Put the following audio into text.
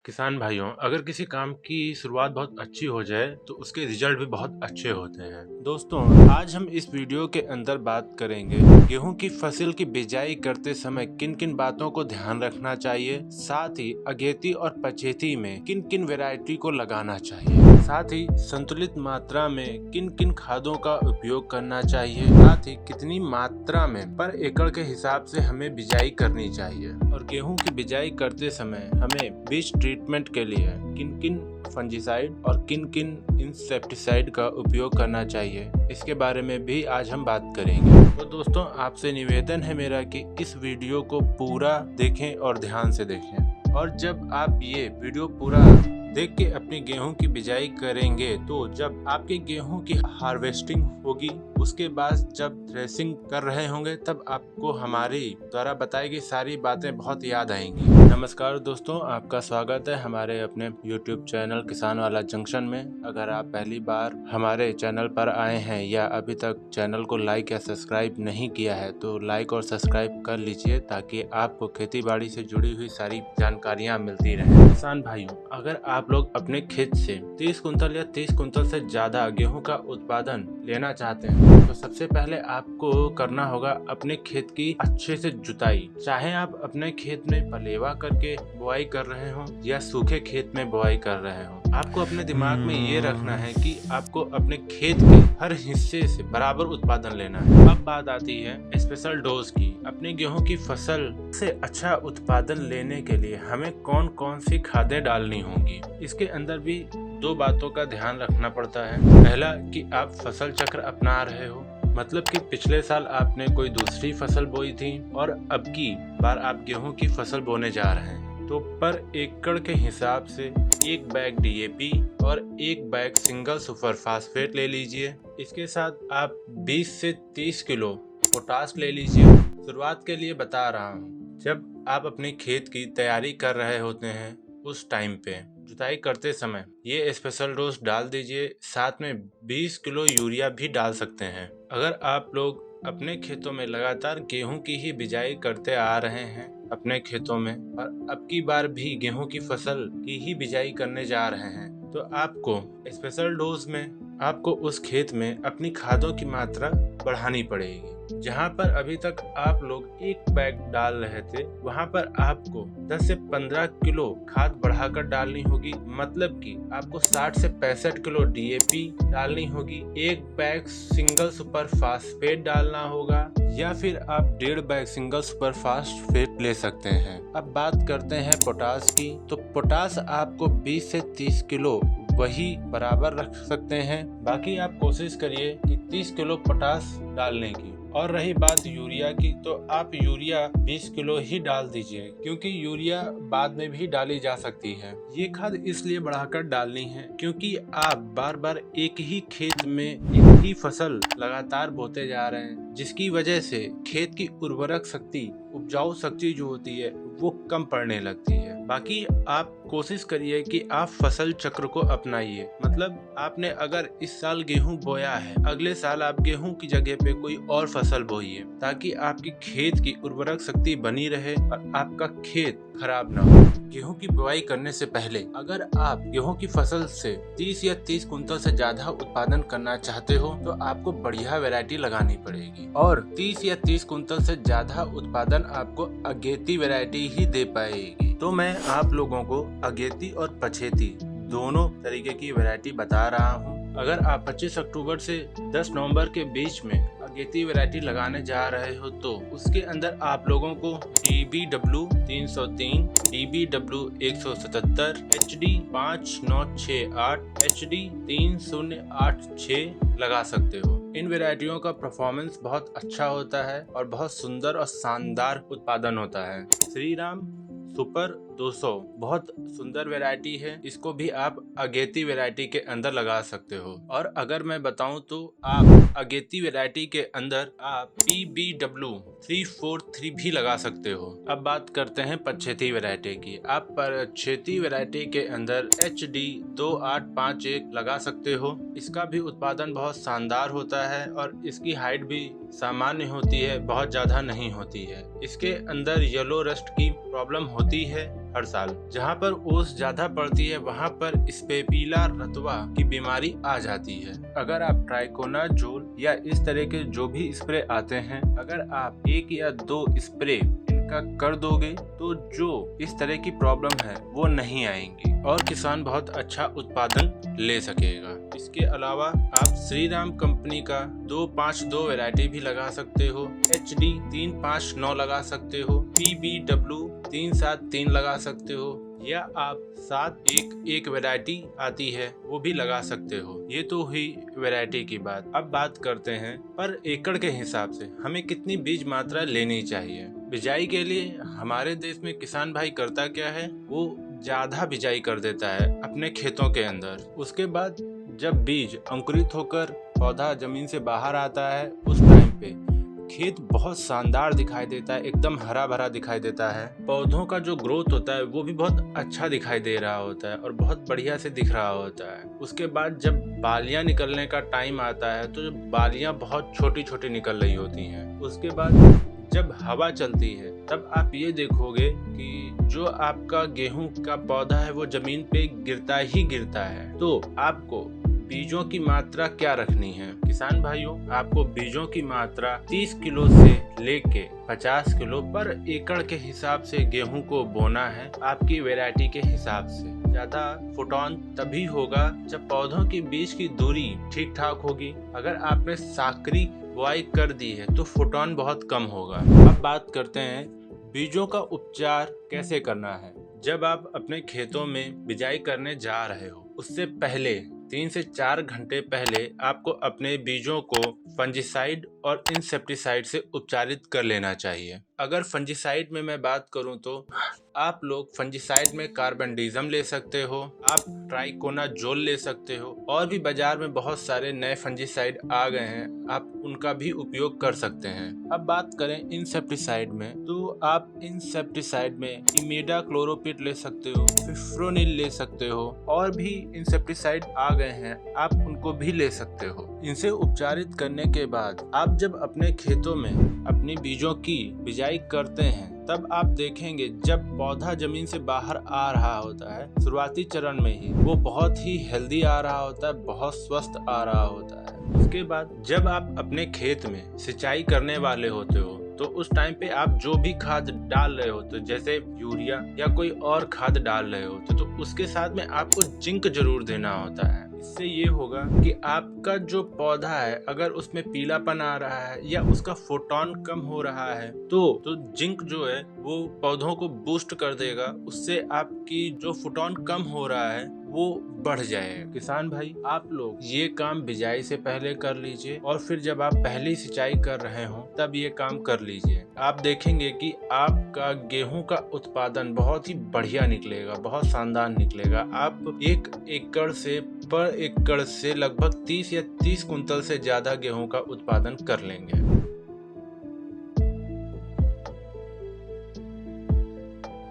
किसान भाइयों, अगर किसी काम की शुरुआत बहुत अच्छी हो जाए तो उसके रिजल्ट भी बहुत अच्छे होते हैं। दोस्तों, आज हम इस वीडियो के अंदर बात करेंगे गेहूं की फसल की बिजाई करते समय किन किन बातों को ध्यान रखना चाहिए, साथ ही अगेती और पछेती में किन किन वैरायटी को लगाना चाहिए, साथ ही संतुलित मात्रा में किन किन खादों का उपयोग करना चाहिए, साथ ही कितनी मात्रा में पर एकड़ के हिसाब से हमें बिजाई करनी चाहिए। और गेहूं की बिजाई करते समय हमें बीज ट्रीटमेंट के लिए किन किन फंजीसाइड और किन किन इंसेक्टिसाइड का उपयोग करना चाहिए, इसके बारे में भी आज हम बात करेंगे। तो दोस्तों, आपसे निवेदन है मेरा कि इस वीडियो को पूरा देखें और ध्यान से देखें। और जब आप ये वीडियो पूरा देख के अपनी गेहूं की बिजाई करेंगे तो जब आपके गेहूं की हार्वेस्टिंग होगी, उसके बाद जब थ्रेसिंग कर रहे होंगे, तब आपको हमारी द्वारा बताई गई सारी बातें बहुत याद आएंगी। नमस्कार दोस्तों, आपका स्वागत है हमारे अपने YouTube चैनल किसान वाला जंक्शन में। अगर आप पहली बार हमारे चैनल पर आए हैं या अभी तक चैनल को लाइक या सब्सक्राइब नहीं किया है तो लाइक और सब्सक्राइब कर लीजिए, ताकि आपको खेती बाड़ी से जुड़ी हुई सारी जानकारियाँ मिलती रहें। किसान भाइयों, अगर आप लोग अपने खेत से 30 कुंतल या 30 कुंतल से ज्यादा गेहूं का उत्पादन लेना चाहते हैं तो सबसे पहले आपको करना होगा अपने खेत की अच्छे से जुताई। चाहे आप अपने खेत में पलेवा करके बुआई कर रहे हो या सूखे खेत में बुआई कर रहे हो, आपको अपने दिमाग में ये रखना है कि आपको अपने खेत के हर हिस्से से बराबर उत्पादन लेना है। अब बात आती है स्पेशल डोज की। अपने गेहूं की फसल से अच्छा उत्पादन लेने के लिए हमें कौन कौन सी खादें डालनी होंगी, इसके अंदर भी दो बातों का ध्यान रखना पड़ता है। पहला कि आप फसल चक्र अपना रहे हो, मतलब कि पिछले साल आपने कोई दूसरी फसल बोई थी और अब की बार आप गेहूं की फसल बोने जा रहे हैं, तो पर एकड़ के हिसाब से एक बैग DAP और एक बैग सिंगल सुपर फास्फेट ले लीजिए। इसके साथ आप 20 से 30 किलो पोटाश ले लीजिए। शुरुआत के लिए बता रहा हूँ, जब आप अपने खेत की तैयारी कर रहे होते हैं उस टाइम पे जुताई करते समय ये स्पेशल डोज डाल दीजिए। साथ में 20 किलो यूरिया भी डाल सकते हैं। अगर आप लोग अपने खेतों में लगातार गेहूं की ही बिजाई करते आ रहे हैं अपने खेतों में, और अब की बार भी गेहूं की फसल की ही बिजाई करने जा रहे हैं, तो आपको स्पेशल डोज में आपको उस खेत में अपनी खादों की मात्रा बढ़ानी पड़ेगी। जहाँ पर अभी तक आप लोग एक बैग डाल रहे थे, वहाँ पर आपको 10 से 15 किलो खाद बढ़ाकर डालनी होगी। मतलब कि आपको 60 से 65 किलो DAP डालनी होगी, एक बैग सिंगल सुपर फास्फेट डालना होगा, या फिर आप 1.5 बैग सिंगल सुपर फास्फेट ले सकते हैं। अब बात करते हैं पोटाश की। तो पोटाश आपको 20 से 30 किलो वही बराबर रख सकते हैं। बाकी आप कोशिश करिए कि 30 किलो पोटाश डालने की। और रही बात यूरिया की, तो आप यूरिया 20 किलो ही डाल दीजिए, क्योंकि यूरिया बाद में भी डाली जा सकती है। ये खाद इसलिए बढ़ाकर डालनी है क्योंकि आप बार बार एक ही खेत में एक ही फसल लगातार बोते जा रहे हैं, जिसकी वजह से खेत की उर्वरक शक्ति, उपजाऊ शक्ति जो होती है वो कम पड़ने लगती है। बाकी आप कोशिश करिए कि आप फसल चक्र को अपनाइए। मतलब आपने अगर इस साल गेहूं बोया है, अगले साल आप गेहूं की जगह पे कोई और फसल बोइए, ताकि आपकी खेत की उर्वरक शक्ति बनी रहे और आपका खेत खराब ना हो। गेहूं की बुआई करने से पहले अगर आप गेहूं की फसल से 30 या 30 कुंतल से ज्यादा उत्पादन करना चाहते हो तो आपको बढ़िया वैरायटी लगानी पड़ेगी, और 30 या 30 कुंतल से ज्यादा उत्पादन आपको अगेती वैरायटी ही दे पाएगी। तो मैं आप लोगों को अगेती और पछेती दोनों तरीके की वैरायटी बता रहा हूँ। अगर आप 25 अक्टूबर से 10 नवंबर के बीच में अगेती वैरायटी लगाने जा रहे हो तो उसके अंदर आप लोगों को DBW 303, DBW 177, HD 5968, HD 3086 लगा सकते हो। इन वैरायटियों का परफॉर्मेंस बहुत अच्छा होता है और बहुत सुंदर और शानदार उत्पादन होता है। श्रीराम सुपर 200 बहुत सुंदर वैरायटी है, इसको भी आप अगेती वैरायटी के अंदर लगा सकते हो। और अगर मैं बताऊं तो आप अगेती वैरायटी के अंदर आप PBW 343 भी लगा सकते हो। अब बात करते हैं पछेती वैरायटी की। आप पछेती वैरायटी के अंदर HD 2851 लगा सकते हो। इसका भी उत्पादन बहुत शानदार होता है और इसकी हाइट भी सामान्य होती है, बहुत ज्यादा नहीं होती है। इसके अंदर येलो रस्ट की प्रॉब्लम होती है, हर साल। जहाँ पर ओस ज्यादा पड़ती है वहाँ पर स्पेपिला रतवा की बीमारी आ जाती है। अगर आप ट्राइकोनाजोल या इस तरह के जो भी स्प्रे आते हैं, अगर आप 1 या 2 स्प्रे इनका कर दोगे तो जो इस तरह की प्रॉब्लम है वो नहीं आएंगी और किसान बहुत अच्छा उत्पादन ले सकेगा। इसके अलावा आप श्रीराम कंपनी का 252 वैरायटी भी लगा सकते हो, HD 359 लगा सकते हो, PBW 373 लगा सकते हो, या आप 711 वैरायटी आती है वो भी लगा सकते हो। ये तो हुई वैरायटी की बात। अब बात करते हैं पर एकड़ के हिसाब से हमें कितनी बीज मात्रा लेनी चाहिए। बिजाई के लिए हमारे देश में किसान भाई करता क्या है, वो ज्यादा बिजाई कर देता है अपने खेतों के अंदर। उसके बाद जब बीज अंकुरित होकर पौधा जमीन से बाहर आता है उस टाइम पे खेत बहुत शानदार दिखाई देता है, एकदम हरा भरा दिखाई देता है। पौधों का जो ग्रोथ होता है वो भी बहुत अच्छा दिखाई दे रहा होता है और बहुत बढ़िया से दिख रहा होता है। उसके बाद जब बालियां निकलने का टाइम आता है तो बालियां बहुत छोटी छोटी निकल रही होती हैं। उसके बाद जब हवा चलती है तब आप ये देखोगे कि जो आपका गेहूं का पौधा है वो जमीन पे गिरता ही गिरता है। तो आपको बीजों की मात्रा क्या रखनी है किसान भाइयों, आपको बीजों की मात्रा 30 किलो से लेके 50 किलो पर एकड़ के हिसाब से गेहूं को बोना है, आपकी वैरायटी के हिसाब से। ज्यादा फुटौन तभी होगा जब पौधों के बीच की दूरी ठीक ठाक होगी। अगर आपने साकरी बुआई कर दी है तो फुटौन बहुत कम होगा। अब बात करते हैं बीजों का उपचार कैसे करना है। जब आप अपने खेतों में बिजाई करने जा रहे हो उससे पहले 3 से 4 घंटे पहले आपको अपने बीजों को फंजीसाइड और इंसेक्टिसाइड से उपचारित कर लेना चाहिए। अगर फंजीसाइड में मैं बात करूं तो आप लोग फंजीसाइड में कार्बेंडिज्म ले सकते हो, आप ट्राइकोनाजोल ले सकते हो, और भी बाजार में बहुत सारे नए फंजीसाइड आ गए हैं, आप उनका भी उपयोग कर सकते हैं। अब बात करें इंसेक्टिसाइड में तो आप इंसेक्टिसाइड में इमिडाक्लोरोपिड ले सकते हो, फिफ्रोनिल ले सकते हो, और भी इंसेक्टिसाइड आ गए हैं आप उनको भी ले सकते हो। इनसे उपचारित करने के बाद आप जब अपने खेतों में अपनी बीजों की बिजाई करते हैं तब आप देखेंगे जब पौधा जमीन से बाहर आ रहा होता है शुरुआती चरण में ही वो बहुत ही हेल्दी आ रहा होता है, बहुत स्वस्थ आ रहा होता है। उसके बाद जब आप अपने खेत में सिंचाई करने वाले होते हो तो उस टाइम पे आप जो भी खाद डाल रहे होते हो जैसे यूरिया या कोई और खाद डाल रहे होते तो उसके साथ में आपको जिंक जरूर देना होता है। इससे ये होगा कि आपका जो पौधा है अगर उसमें पीलापन आ रहा है या उसका फोटोन कम हो रहा है तो जिंक जो है वो पौधों को बूस्ट कर देगा, उससे आपकी जो फोटोन कम हो रहा है वो बढ़ जाएगा। किसान भाई आप लोग ये काम बिजाई से पहले कर लीजिए और फिर जब आप पहली सिंचाई कर रहे हो तब ये काम कर लीजिए। आप देखेंगे कि आपका गेहूं का उत्पादन बहुत ही बढ़िया निकलेगा, बहुत शानदार निकलेगा। आप 1 एकड़ से लगभग 30 या 30 कुंतल से ज्यादा गेहूं का उत्पादन कर लेंगे।